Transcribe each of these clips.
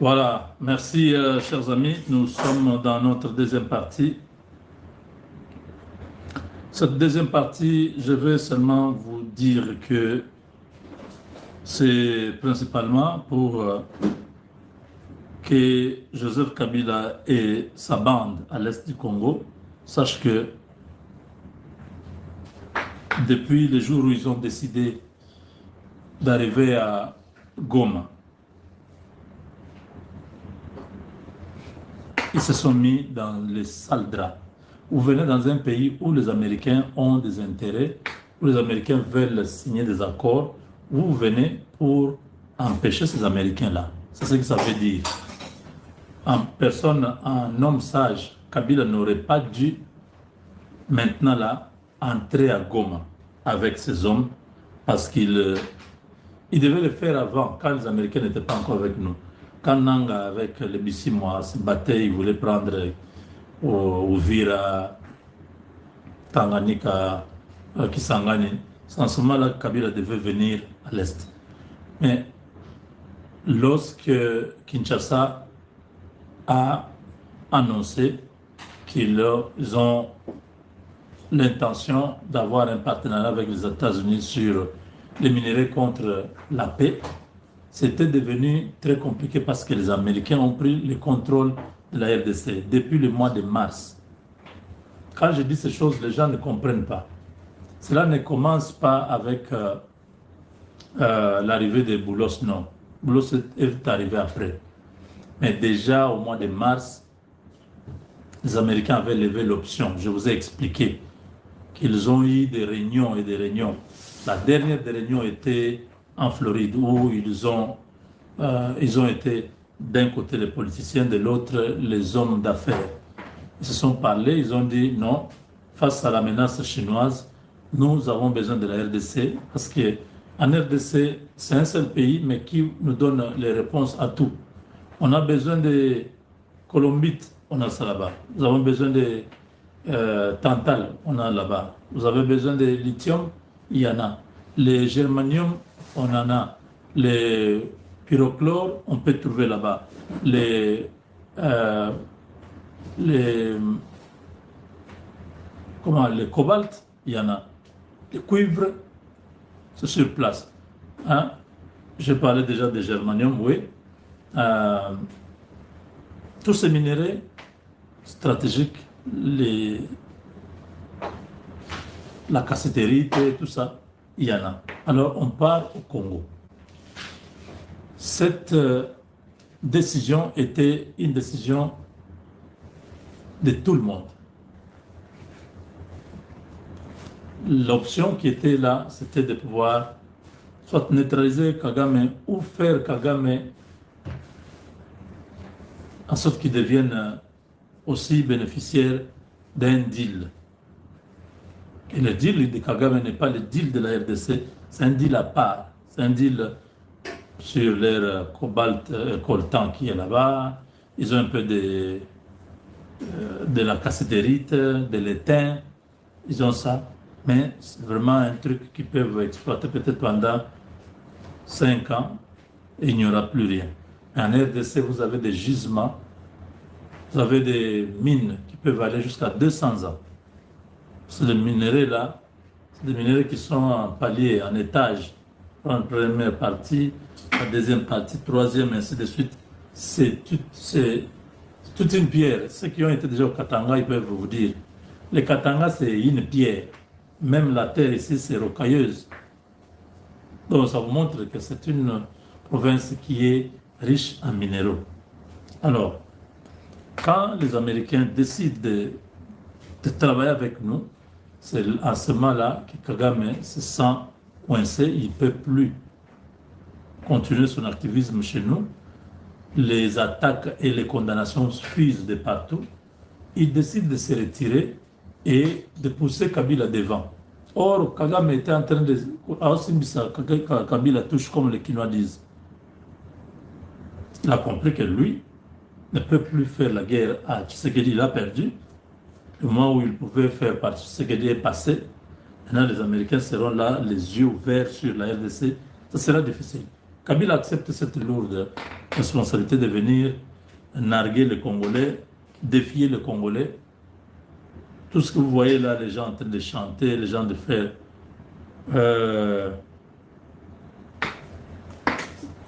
Voilà, merci chers amis. Nous sommes dans notre deuxième partie. Cette deuxième partie, je vais seulement vous dire que c'est principalement pour que Joseph Kabila et sa bande à l'est du Congo sachent que depuis le jour où ils ont décidé d'arriver à Goma, ils se sont mis dans les sales draps. Vous venez dans un pays où les Américains ont des intérêts, où les Américains veulent signer des accords, vous venez pour empêcher ces Américains-là. C'est ce que ça veut dire. En personne, un homme sage, Kabila n'aurait pas dû maintenant là entrer à Goma avec ces hommes parce il devait le faire avant, quand les Américains n'étaient pas encore avec nous. Quand Nanga, avec les Bissimois, se battait, il voulait prendre Uvira, Tanganyika, Kisangani. C'est en ce moment-là que Kabila devait venir à l'Est. Mais lorsque Kinshasa a annoncé qu'ils ont l'intention d'avoir un partenariat avec les États-Unis sur les minéraux contre la paix, c'était devenu très compliqué parce que les Américains ont pris le contrôle de la RDC depuis le mois de mars. Quand je dis ces choses, les gens ne comprennent pas. Cela ne commence pas avec l'arrivée de Boulos, non. Boulos est arrivé après. Mais déjà au mois de mars, les Américains avaient levé l'option. Je vous ai expliqué qu'ils ont eu des réunions et des réunions. La dernière des réunions était en Floride où ils ont été d'un côté les politiciens, de l'autre les hommes d'affaires. Ils se sont parlé, ils ont dit non, face à la menace chinoise, nous avons besoin de la RDC parce que en RDC, c'est un seul pays mais qui nous donne les réponses à tout. On a besoin de colombites, on a ça là-bas. Nous avons besoin de tantal, on a là-bas. Vous avez besoin de lithium, il y en a. Les germanium, on en a. Les pyrochlore, on peut trouver là-bas. Les cobalt, il y en a. Les cuivres, c'est sur place. Hein? Je parlais déjà des germanium, oui. Tous ces minéraux stratégiques, la cassiterite, tout ça, il y en a. Alors, on part au Congo. Cette décision était une décision de tout le monde. L'option qui était là, c'était de pouvoir soit neutraliser Kagame ou faire Kagame en sorte qu'il devienne aussi bénéficiaire d'un deal. Et le deal de Kagame n'est pas le deal de la RDC, c'est un deal à part. C'est un deal sur leur cobalt coltan qui est là-bas. Ils ont un peu de la cassiterite, de l'étain. Ils ont ça. Mais c'est vraiment un truc qu'ils peuvent exploiter peut-être pendant 5 ans et il n'y aura plus rien. En RDC, vous avez des gisements, vous avez des mines qui peuvent aller jusqu'à 200 ans. C'est des minéraux là, c'est des minéraux qui sont en palier, en étage. En première partie, la deuxième partie, troisième, ainsi de suite. C'est toute une pierre. Ceux qui ont été déjà au Katanga, ils peuvent vous dire. Le Katanga, c'est une pierre. Même la terre ici, c'est rocailleuse. Donc, ça vous montre que c'est une province qui est riche en minéraux. Alors, quand les Américains décident de travailler avec nous, c'est à ce moment-là que Kagame se sent coincé, il ne peut plus continuer son activisme chez nous. Les attaques et les condamnations fusent de partout. Il décide de se retirer et de pousser Kabila devant. Or, Kagame était en train de... Kabila touche comme les Kinois disent. Il a compris que lui ne peut plus faire la guerre à Tshisekedi, il a perdu. Le moment où il pouvait faire partie de Tshisekedi est passé. Maintenant, les Américains seront là, les yeux ouverts sur la RDC. Ça sera difficile. Kabila accepte cette lourde responsabilité de venir narguer les Congolais, défier les Congolais. Tout ce que vous voyez là, les gens en train de chanter, les gens de faire...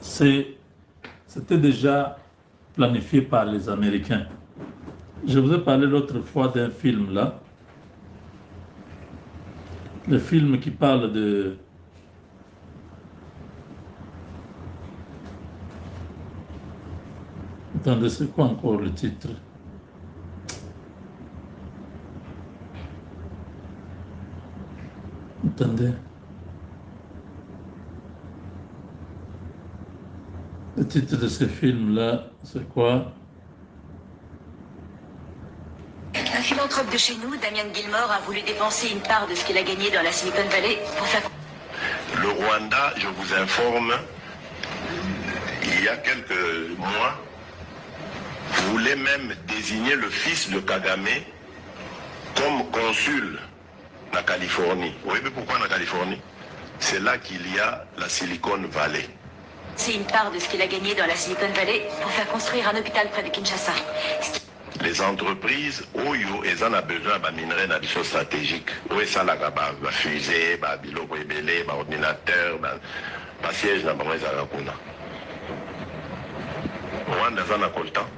c'était déjà planifié par les Américains. Je vous ai parlé l'autre fois d'un film là. Le film qui parle de... Attendez, c'est quoi encore le titre? Attendez. Le titre de ce film-là, c'est quoi? Un philanthrope de chez nous, Damien Gilmore, a voulu dépenser une part de ce qu'il a gagné dans la Silicon Valley pour faire... Le Rwanda, je vous informe, il y a quelques mois, voulait même désigner le fils de Kagame comme consul en Californie. Vous voyez pourquoi en Californie? C'est là qu'il y a la Silicon Valley. C'est une part de ce qu'il a gagné dans la Silicon Valley pour faire construire un hôpital près de Kinshasa. Les entreprises, oyo, elles en ont besoin de minerais dans des choses stratégiques. Oui, ça, là, fusée, biloko ebele, ordinateur, siège dans les Arakuna. Rwanda, ça n'a pas le temps.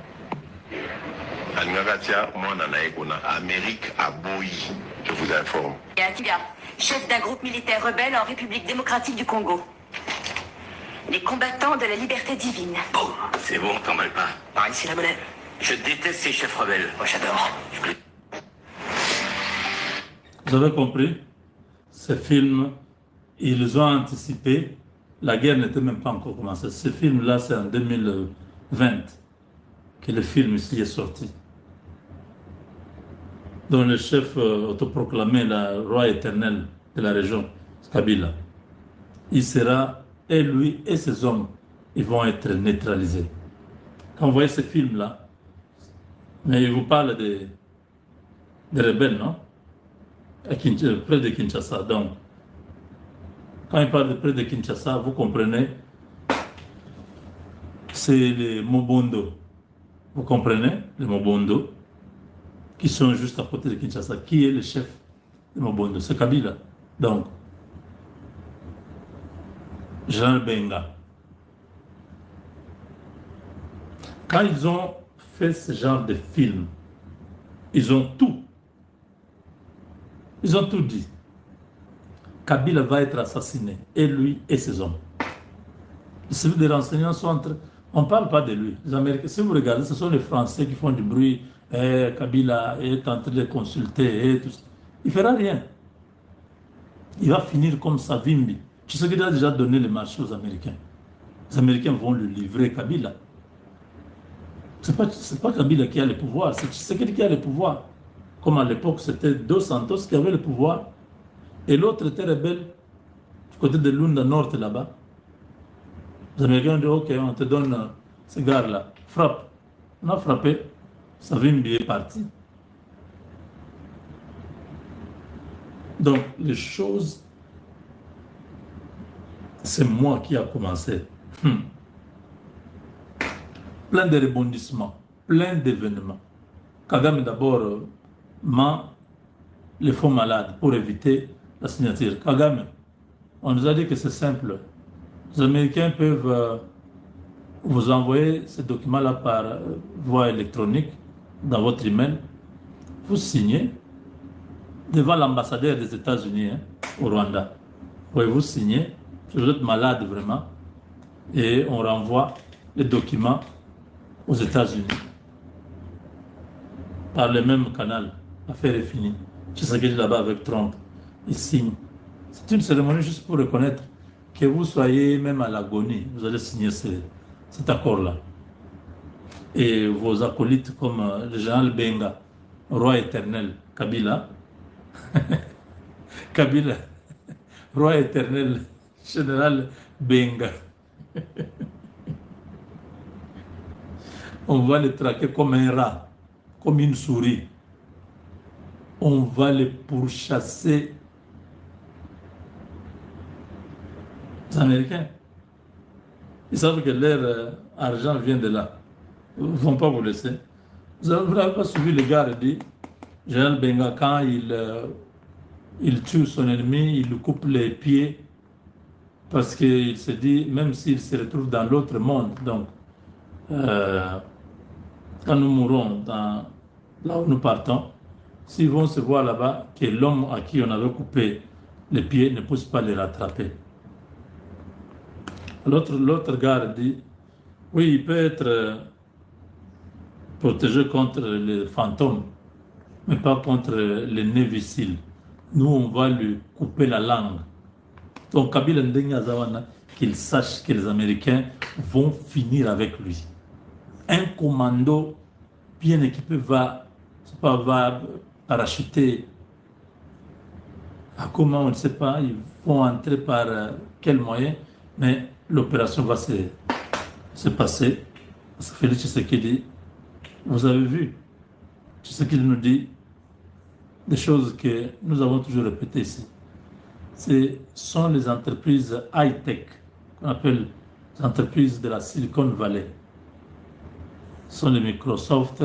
Amérique à Boyi, je vous informe. Et Atibia, chef d'un groupe militaire rebelle en République démocratique du Congo. Les combattants de la liberté divine. Oh, c'est bon, t'emballes pas. Par ici la monnaie. Je déteste ces chefs rebelles. Moi, j'adore. Vous avez compris? Ce film, ils ont anticipé. La guerre n'était même pas encore commencée. Ce film-là, c'est en 2020 que le film ici est sorti. Dont le chef autoproclamé, le roi éternel de la région, Kabila, il sera, et lui et ses hommes, ils vont être neutralisés. Quand vous voyez ce film-là, mais il vous parle des rebelles, non? Près de Kinshasa. Donc, quand il parle de près de Kinshasa, vous comprenez, c'est les Mobondo. Vous comprenez, les Mobondo, qui sont juste à côté de Kinshasa. Qui est le chef de Mobondo? C'est Kabila. Donc, Jean Benga. Quand ils ont fait ce genre de film, ils ont tout dit. Kabila va être assassiné, et lui et ses hommes. Les services de renseignement sont en train... On ne parle pas de lui. Les Américains, si vous regardez, ce sont les Français qui font du bruit. Kabila est en train de consulter et tout ça. Il ne fera rien. Il va finir comme Savimbi. Tu sais qu'il a déjà donné le marché aux Américains. Les Américains vont lui livrer Kabila. Ce n'est pas Kabila qui a le pouvoir, c'est Tshisekedi qui a le pouvoir. Comme à l'époque, c'était Dos Santos qui avait le pouvoir. Et l'autre était rebelle du côté de Lunda Nord là-bas. Les Américains ont dit, ok, on te donne ce gars-là. Frappe. On a frappé. Savimbi est parti. Donc, les choses, c'est moi qui a commencé. Plein de rebondissements, plein d'événements. Kagame d'abord ment les faux malades pour éviter la signature. Kagame, on nous a dit que c'est simple. Les Américains peuvent vous envoyer ce document-là par voie électronique dans votre email. Vous signez devant l'ambassadeur des États-Unis au Rwanda. Vous signez, vous êtes malade vraiment, et on renvoie les documents aux États-Unis. Par le même canal, l'affaire est finie. Je sais qu'il est là-bas avec Trump. Il signe. C'est une cérémonie juste pour reconnaître que vous soyez même à l'agonie. Vous allez signer cet accord-là. Et vos acolytes comme le général Benga, roi éternel, Kabila, Kabila, roi éternel, général Benga. On va les traquer comme un rat, comme une souris. On va les pourchasser. Les Américains. Ils savent que leur argent vient de là. Ils ne vont pas vous laisser. Vous n'avez pas suivi le gars dit, Général Benga, quand il tue son ennemi, il lui coupe les pieds parce qu'il se dit, même s'il se retrouve dans l'autre monde, donc quand nous mourrons là où nous partons, s'ils vont se voir là-bas, que l'homme à qui on avait coupé les pieds ne puisse pas les rattraper. L'autre gars dit, oui, il peut être protégé contre les fantômes, mais pas contre les néviciles. Nous, on va lui couper la langue. Donc, Kabila Ndengazawana, qu'il sache que les Américains vont finir avec lui. Un commando bien équipé va parachuter. À comment, on ne sait pas, ils vont entrer par quel moyen, mais l'opération va se passer. Parce que Félix Tshisekedi, vous avez vu, Tshisekedi nous dit des choses que nous avons toujours répétées ici. Ce sont les entreprises high-tech, qu'on appelle les entreprises de la Silicon Valley. Ce sont les Microsoft,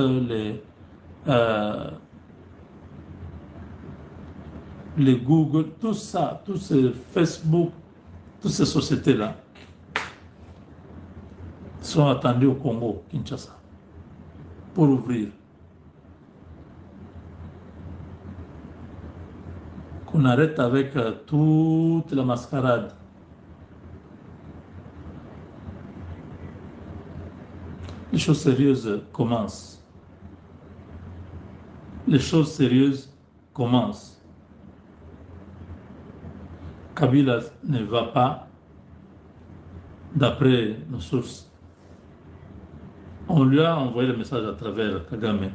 les Google, tout ça, tous ces Facebook, toutes ces sociétés-là sont attendues au Congo, Kinshasa, pour ouvrir. Qu'on arrête avec toute la mascarade. Les choses sérieuses commencent. Les choses sérieuses commencent. Kabila ne va pas, d'après nos sources. On lui a envoyé le message à travers Kagame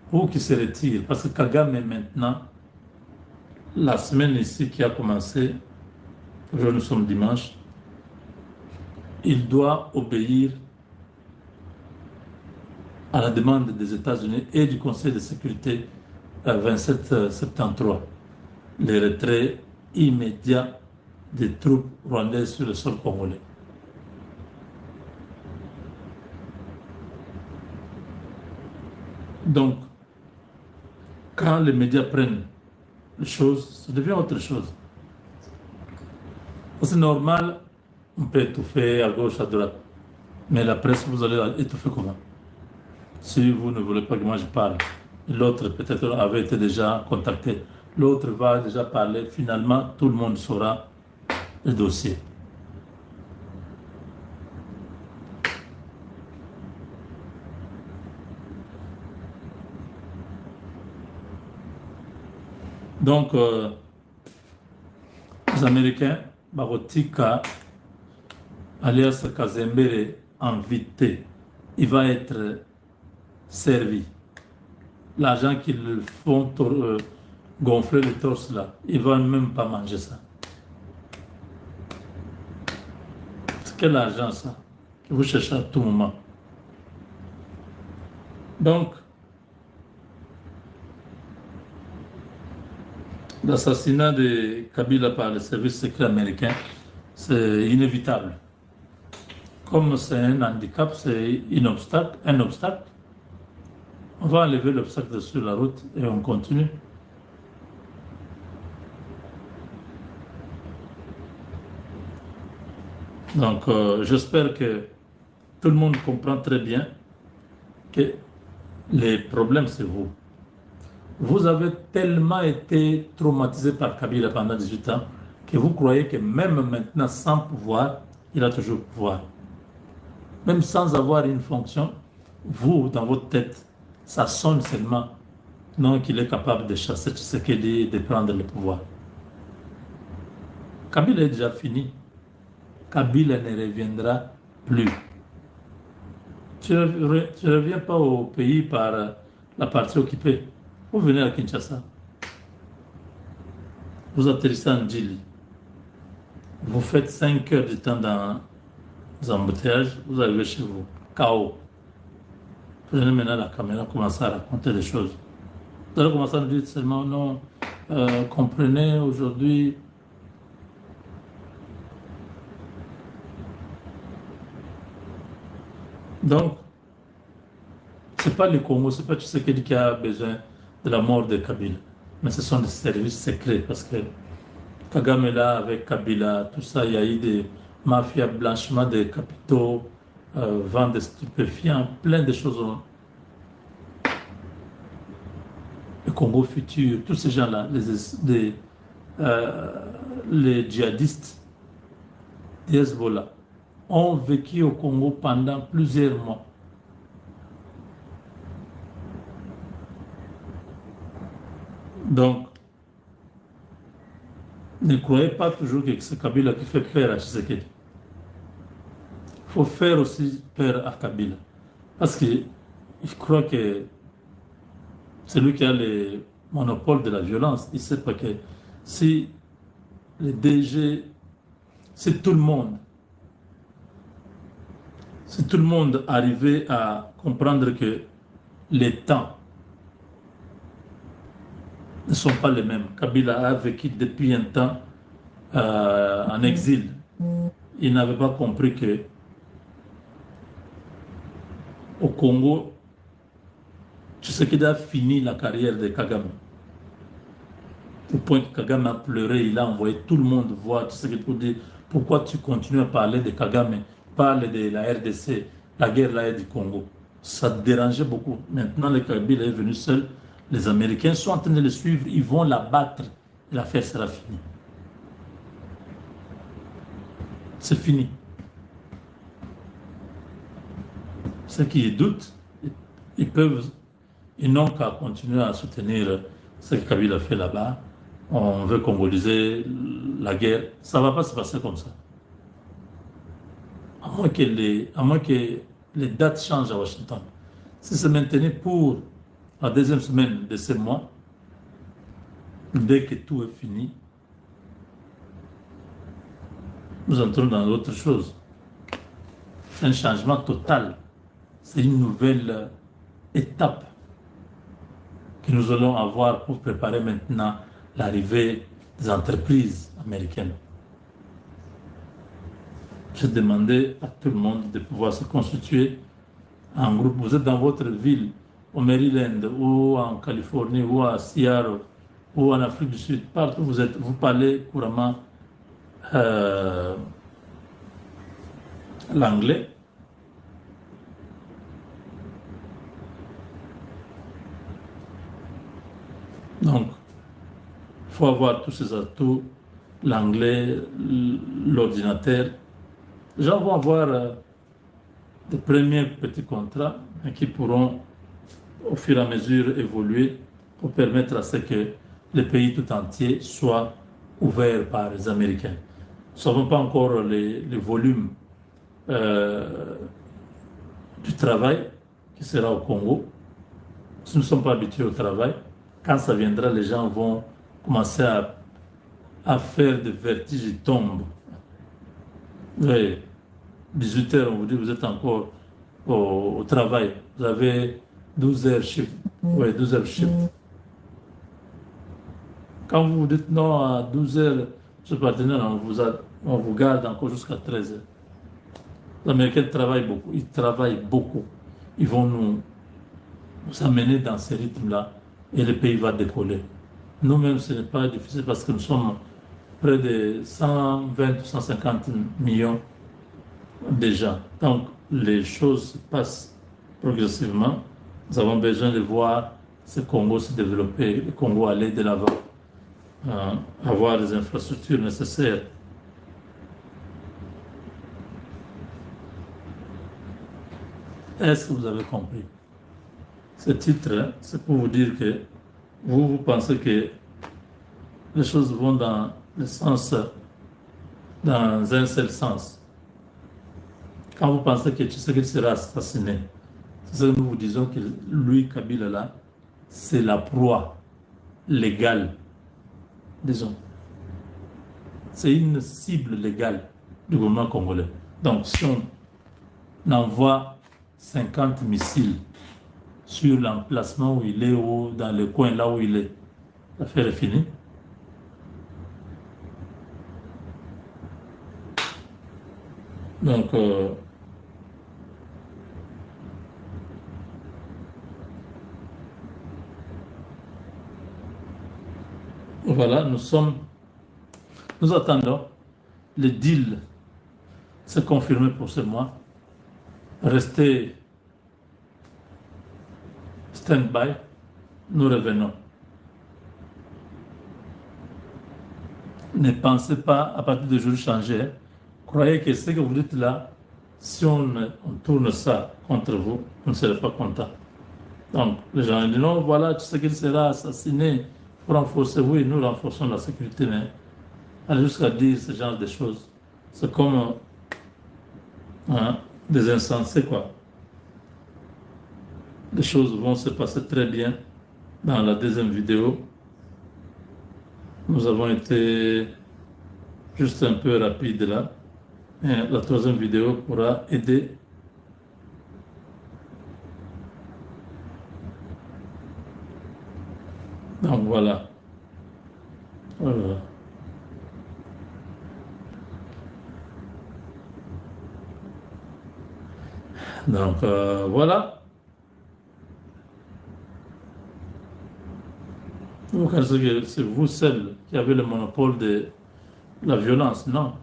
pour qu'il se retire. Parce que Kagame maintenant, la semaine ici qui a commencé, aujourd'hui nous sommes dimanche, il doit obéir à la demande des États-Unis et du Conseil de sécurité 2773, le retrait immédiat des troupes rwandaises sur le sol congolais. Donc, quand les médias prennent les choses, ça devient autre chose. C'est normal, on peut étouffer à gauche, à droite. Mais la presse, vous allez étouffer comment? Si vous ne voulez pas que moi je parle, l'autre peut-être avait été déjà contacté, l'autre va déjà parler, finalement tout le monde saura le dossier. Donc, les Américains, Barotika, alias Kazembere, invité, il va être servi. L'argent qu'ils font gonfler le torse là, il ne va même pas manger ça. C'est quel argent ça que vous cherchez à tout moment? Donc, l'assassinat de Kabila par le service secret américain, c'est inévitable. Comme c'est un handicap, c'est un obstacle, on va enlever l'obstacle sur la route et on continue. Donc, j'espère que tout le monde comprend très bien que les problèmes, c'est vous. Vous avez tellement été traumatisé par Kabila pendant 18 ans que vous croyez que même maintenant, sans pouvoir, il a toujours pouvoir. Même sans avoir une fonction, vous, dans votre tête, ça sonne seulement non qu'il est capable de chasser Tshisekedi et de prendre le pouvoir. Kabila est déjà fini. Kabila ne reviendra plus. Tu ne reviens pas au pays par la partie occupée. Vous venez à Kinshasa. Vous atterrissez en Djili. Vous faites 5 heures de temps dans les embouteillages. Vous arrivez chez vous. KO. Prenez maintenant la caméra, commencez à raconter des choses. Vous allez commencer à nous dire seulement non, comprenez aujourd'hui. Donc, ce n'est pas le Congo, ce n'est pas Tshisekedi qui a besoin de la mort de Kabila. Mais ce sont des services secrets parce que Kagame est là avec Kabila, tout ça, il y a eu des mafias, blanchiment des capitaux, vente de stupéfiants, plein de choses. Le Congo futur, tous ces gens-là, les djihadistes des Hezbollah, ont vécu au Congo pendant plusieurs mois. Donc, ne croyez pas toujours que c'est Kabila qui fait peur à Tshisekedi. Il faut faire aussi peur à Kabila. Parce qu'il croit que c'est lui qui a le monopole de la violence. Il ne sait pas que si les DG, si tout le monde arrivait à comprendre que les temps ne sont pas les mêmes. Kabila a vécu depuis un temps en exil. Il n'avait pas compris que au Congo, Tshisekedi a fini la carrière de Kagame. Au point que Kagame a pleuré, il a envoyé tout le monde voir Tshisekedi pour dire pourquoi tu continues à parler de Kagame, parle de la RDC, la guerre là du Congo. Ça dérangeait beaucoup. Maintenant, le Kabila est venu seul. Les Américains sont en train de le suivre, ils vont l'abattre et l'affaire sera finie. C'est fini. Ceux qui doutent, ils n'ont qu'à continuer à soutenir ce que Kabila fait là-bas. On veut congoliser la guerre. Ça ne va pas se passer comme ça. À moins que les dates changent à Washington. Si c'est maintenu pour la deuxième semaine de ce mois, dès que tout est fini, nous entrons dans autre chose. C'est un changement total. C'est une nouvelle étape que nous allons avoir pour préparer maintenant l'arrivée des entreprises américaines. J'ai demandé à tout le monde de pouvoir se constituer en groupe. Vous êtes dans votre ville, au Maryland, ou en Californie, ou à Seattle, ou en Afrique du Sud, partout où vous êtes, vous parlez couramment l'anglais. Donc, il faut avoir tous ces atouts, l'anglais, l'ordinateur. Les gens vont avoir des premiers petits contrats qui pourront au fur et à mesure évoluer pour permettre à ce que le pays tout entier soit ouvert par les Américains. Nous ne savons pas encore les volumes du travail qui sera au Congo. Si nous ne sommes pas habitués au travail, quand ça viendra, les gens vont commencer à faire des vertiges, ils tombent. Oui, 18 heures, on vous dit, vous êtes encore au travail. Vous avez 12 heures shift. Oui, 12 heures shift. Quand vous vous dites non à 12 heures, ce partenaire, on vous garde encore jusqu'à 13 heures. Les Américains travaillent beaucoup. Ils travaillent beaucoup. Ils vont nous amener dans ce rythme-là et le pays va décoller. Nous-mêmes, ce n'est pas difficile parce que nous sommes près de 120 ou 150 millions déjà. Donc, les choses se passent progressivement. Nous avons besoin de voir ce Congo se développer, le Congo aller de l'avant, avoir les infrastructures nécessaires. Est-ce que vous avez compris? Ce titre, c'est pour vous dire que vous pensez que les choses vont dans un seul sens. Quand vous pensez que Tshisekedi sera assassiné, c'est ce que nous vous disons que lui, Kabila, là, c'est la proie légale, disons. C'est une cible légale du gouvernement congolais. Donc, si on envoie 50 missiles sur l'emplacement où il est ou dans le coin là où il est, l'affaire est finie. Donc, Voilà, nous attendons le deal se confirmer pour ce mois. Restez stand-by, nous revenons. Ne pensez pas à partir de jour changer. Hein. Croyez que ce que vous dites là, si on tourne ça contre vous, vous ne serez pas content. Donc, les gens disent non, voilà, tu sais qu'il sera assassiné pour renforcer. Oui, nous renforçons la sécurité, mais aller jusqu'à dire ce genre de choses, c'est comme des insensés, quoi. Les choses vont se passer très bien dans la deuxième vidéo. Nous avons été juste un peu rapide là. Et la troisième vidéo pourra aider. Donc voilà. Voilà. Donc voilà. Vous pensez que c'est vous seul qui avez le monopole de la violence? Non.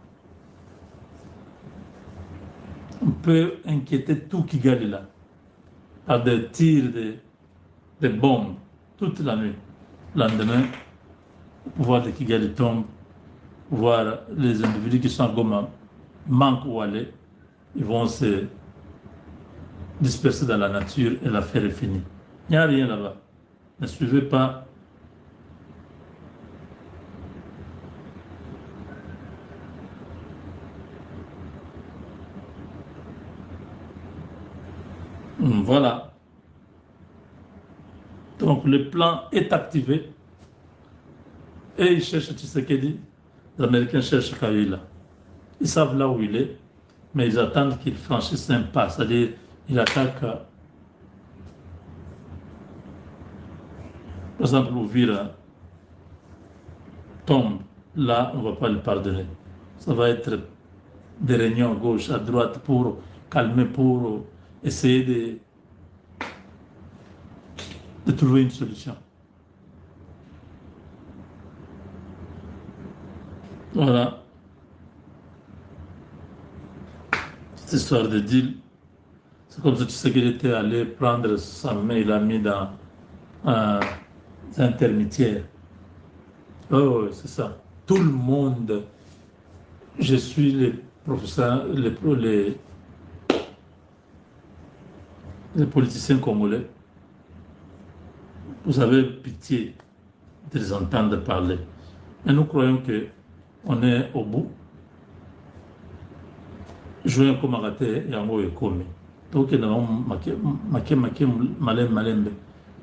On peut inquiéter tout Kigali là, par des tirs, des bombes, toute la nuit. Le lendemain, le pouvoir de Kigali tombe, voir les individus qui sont à Goma manquent où aller, ils vont se disperser dans la nature et l'affaire est finie. Il n'y a rien là-bas. Ne suivez pas. Voilà. Donc le plan est activé et ils cherchent Tshisekedi. Les Américains cherchent Kabila. Ils savent là où il est, mais ils attendent qu'il franchisse un pas. C'est-à-dire, il attaque, par exemple, Ouvira tombe. Là, on ne va pas le pardonner. Ça va être des réunions à gauche, à droite pour calmer, pour essayer de trouver une solution. Voilà. Cette histoire de deal, c'est comme si tu sais qu'il était allé prendre sa main, il l'a mis dans un intermédiaire. Oh, c'est ça. Tout le monde, je suis les professeurs, les politiciens congolais, vous avez pitié de les entendre parler. Mais nous croyons qu'on est au bout. Jouer comme Arate et Ango et Komi. Donc, nous avons Malembe.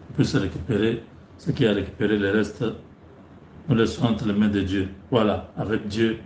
On peut se récupérer. Ce qui a récupéré le reste, nous laissons entre les mains de Dieu. Voilà, avec Dieu,